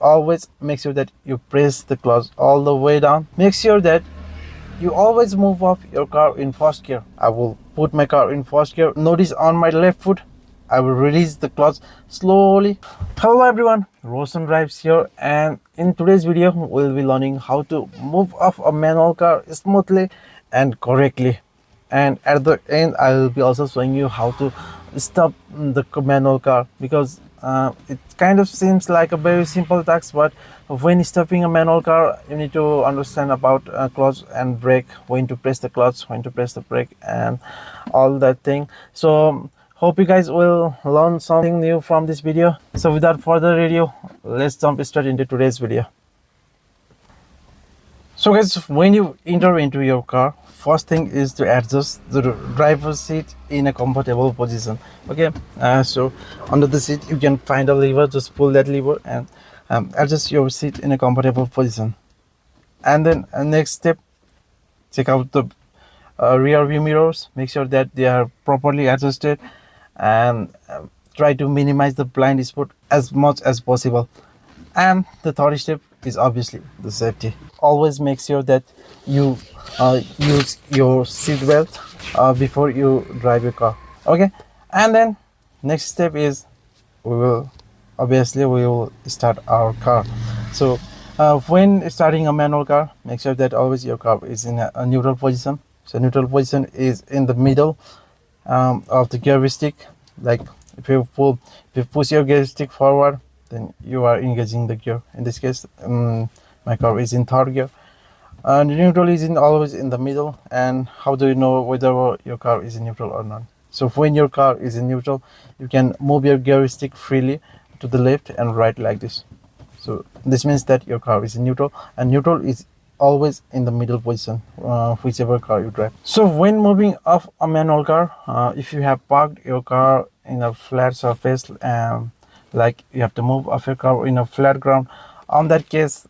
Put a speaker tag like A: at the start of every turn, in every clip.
A: always make sure that you press the clutch all the way down. Make sure that you always move off your car in first gear. I will put my car in first gear. Notice on my left foot, I will release the clutch slowly. Hello everyone, Roshan Drives here, and in today's video we'll be learning how to move off a manual car smoothly and correctly. And at the end I will be also showing you how to stop the manual car, because it kind of seems like a very simple task, but when stopping a manual car you need to understand about clutch and brake, when to press the clutch, when to press the brake, and all that thing. So hope you guys will learn something new from this video. So without further ado, let's jump straight into today's video. So guys, when you enter into your car, first thing is to adjust the driver's seat in a comfortable position. Okay, so under the seat you can find a lever. Just pull that lever and adjust your seat in a comfortable position. And then next step, check out the rear view mirrors. Make sure that they are properly adjusted, and try to minimize the blind spot as much as possible. And the third step is obviously the safety. Always make sure that you use your seat belt before you drive your car. Okay, and then next step is we will start our car. So when starting a manual car, make sure that always your car is in a neutral position. So neutral position is in the middle of the gear stick. Like if you push your gear stick forward, then you are engaging the gear. In this case, my car is in third gear, and neutral is always in the middle. And how do you know whether your car is in neutral or not? So when your car is in neutral, you can move your gear stick freely to the left and right like this. So this means that your car is in neutral, and neutral is always in the middle position, whichever car you drive. So when moving off a manual car, if you have parked your car in a flat surface, like you have to move off your car in a flat ground, on that case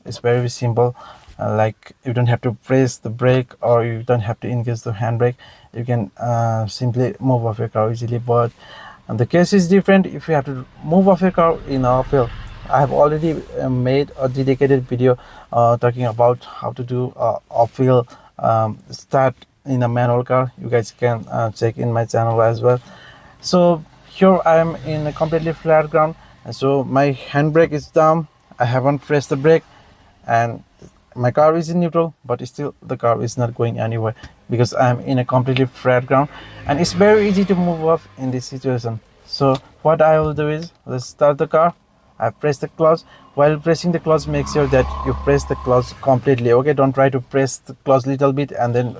A: it's very simple. Like you don't have to press the brake, or you don't have to engage the handbrake. You can simply move off your car easily. But the case is different if you have to move off your car in a field. I have already made a dedicated video talking about how to do off-wheel start in a manual car. You guys can check in my channel as well. So here I am in a completely flat ground, and so my handbrake is down. I haven't pressed the brake, and my car is in neutral, but still the car is not going anywhere because I am in a completely flat ground, and it's very easy to move off in this situation. So what I will do is, let's start the car. I press the clutch. While pressing the clutch, make sure that you press the clutch completely. Okay, don't try to press the clutch little bit and then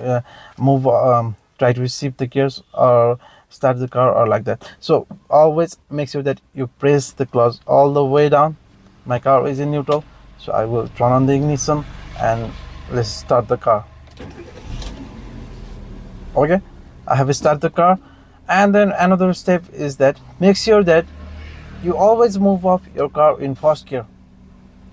A: try to shift the gears or start the car or like that. So always make sure that you press the clutch all the way down. My car is in neutral, so I will turn on the ignition and let's start the car. Okay, I have started the car. And then another step is that make sure that you always move off your car in first gear.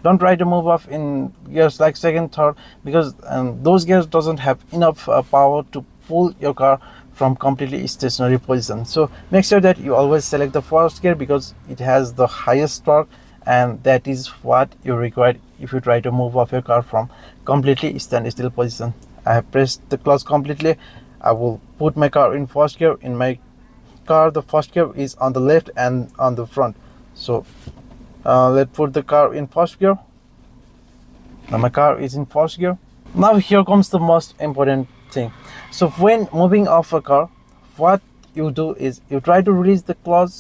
A: Don't try to move off in gears like second, third, because those gears doesn't have enough power to pull your car from completely stationary position. So make sure that you always select the first gear, because it has the highest torque, and that is what you require if you try to move off your car from completely standstill position. I have pressed the clutch completely. I will put my car in first gear. In my car, the first gear is on the left and on the front. So let's put the car in first gear. Now my car is in first gear. Now here comes the most important thing. So when moving off a car, what you do is you try to release the clutch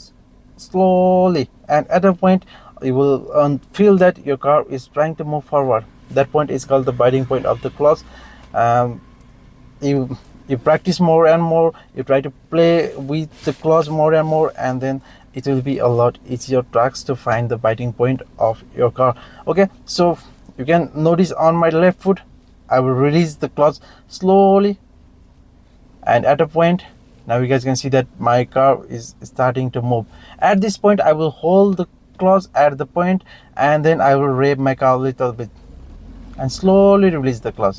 A: slowly, and at a point you will feel that your car is trying to move forward. That point is called the biting point of the clutch. You practice more and more, you try to play with the clutch more and more, and then it will be a lot easier tracks to find the biting point of your car. Okay, so you can notice on my left foot, I will release the clutch slowly, and at a point, now you guys can see that my car is starting to move. At this point, I will hold the clutch at the point, and then I will rev my car a little bit and slowly release the clutch.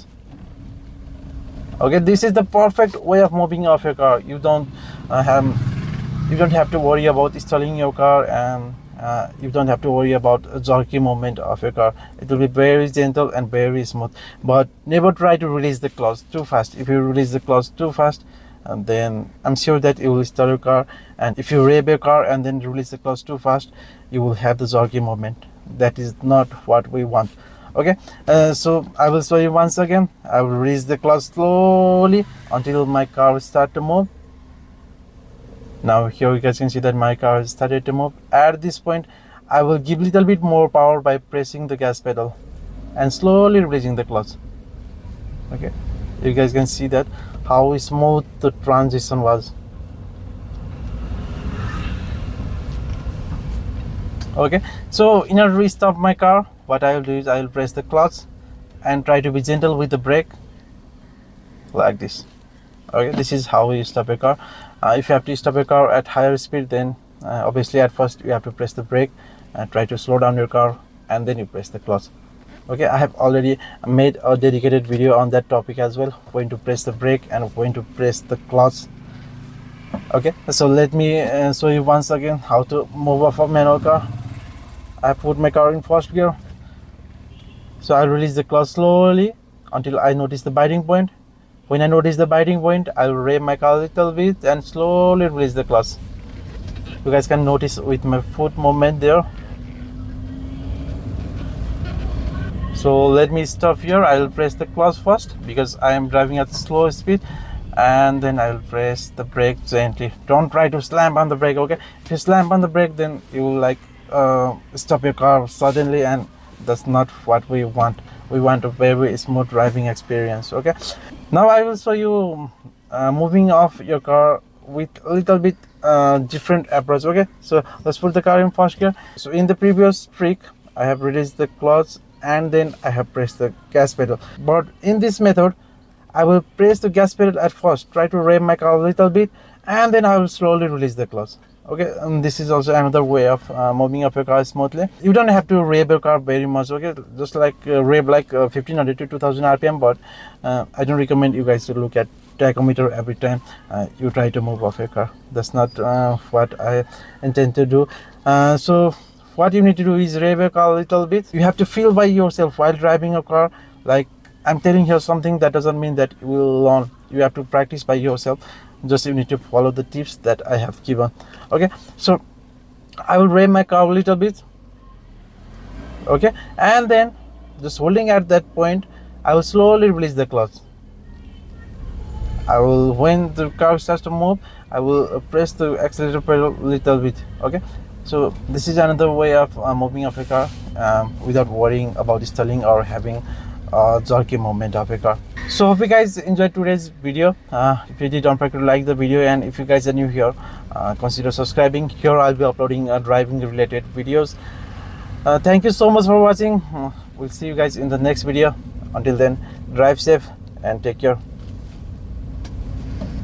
A: Okay, this is the perfect way of moving off your car. You don't have to worry about stalling your car you don't have to worry about a jerky movement of your car. It will be very gentle and very smooth. But never try to release the clutch too fast. If you release the clutch too fast, and then I'm sure that it will start your car. And if you rev your car and then release the clutch too fast, you will have the jerky movement. That is not what we want. Okay, so I will show you once again. I will release the clutch slowly until my car will start to move. Now here you guys can see that my car has started to move. At this point, I will give a little bit more power by pressing the gas pedal and slowly releasing the clutch. Okay, you guys can see that how smooth the transition was. Okay, so in order to stop my car, what I will do is I will press the clutch and try to be gentle with the brake like this. Okay, this is how you stop a car. If you have to stop a car at higher speed, then obviously at first you have to press the brake and try to slow down your car, and then you press the clutch. Okay, I have already made a dedicated video on that topic as well, when to press the brake and when to press the clutch. Okay, so let me show you once again how to move off a manual car. I put my car in first gear, so I release the clutch slowly until I notice the biting point. When I notice the biting point, I will rev my car a little bit and slowly release the clutch. You guys can notice with my foot movement there. So let me stop here. I will press the clutch first because I am driving at slow speed, and then I will press the brake gently. Don't try to slam on the brake. Okay, if you slam on the brake, then you will stop your car suddenly, and that's not what we want. We want a very smooth driving experience. Okay, now I will show you moving off your car with a little bit different approach. Okay, so let's put the car in first gear. So in the previous trick, I have released the clutch and then I have pressed the gas pedal. But in this method, I will press the gas pedal at first, try to rev my car a little bit, and then I will slowly release the clutch. Okay, and this is also another way of moving up your car smoothly. You don't have to rev your car very much. Okay, just like rev like 1500 to 2000 rpm, but I don't recommend you guys to look at tachometer every time you try to move off your car. That's not what I intend to do. So what you need to do is rev your car a little bit. You have to feel by yourself while driving a car. Like I'm telling you something, that doesn't mean that you will learn. You have to practice by yourself. Just you need to follow the tips that I have given. Okay, so I will rev my car a little bit. Okay, and then just holding at that point, I will slowly release the clutch. When the car starts to move, I will press the accelerator pedal a little bit. Okay, so this is another way of moving of a car without worrying about stalling or having a jerky movement of a car. So hope you guys enjoyed today's video. If you did, don't forget to like the video, and if you guys are new here, consider subscribing. Here I'll be uploading driving related videos. Thank you so much for watching. We'll see you guys in the next video. Until then, drive safe and take care.